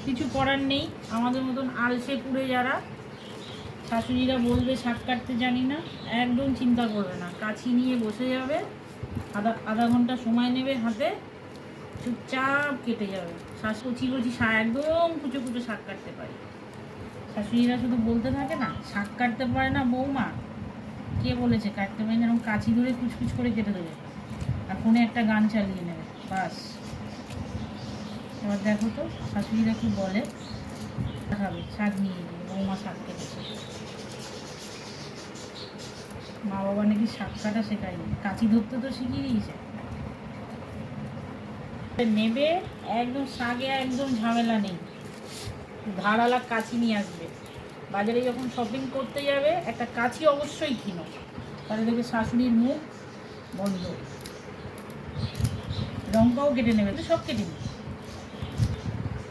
কিছু করার নেই, আমাদের মতন আলসে পুড়ে যারা শাশুড়িরা বলবে শাক কাটতে জানি না, একদম চিন্তা করবে না, কাছি নিয়ে বসে যাবে, আধা ঘন্টা সময় নেবে হাতে, চুপচাপ কেটে যাবে। কচি কচি শাক, একদম কুচো কুচো শাক কাটতে পারে। শাশুড়িরা শুধু বলতে থাকে না শাক কাটতে পারে না বৌমা, কে বলেছে কাটতে পারে না, এরকম কাছি ধরে কুচকুচ করে কেটে দেবে আর ফোনে একটা গান চালিয়ে নেবে, বাস। এবার দেখো তো শাশুড়িরা কি বলে, দেখাবে শাক নিয়ে গিয়ে বৌমা শাক কেটেছে। মা বাবা নাকি শাক কাটা শেখায়নি, কাঁচি ধরতে তো শিখিয়ে দিয়েছে। নেবে একদম শাকে, একদম ঝামেলা নেই, ধারালা কাঁচি নিয়ে আসবে। বাজারে যখন শপিং করতে যাবে একটা কাঁচি অবশ্যই কিনো, তাহলে দেখবে শাশুড়ির মুখ বন্ধ। লঙ্কাও কেটে নেবে, তো সব কেটে নেবে।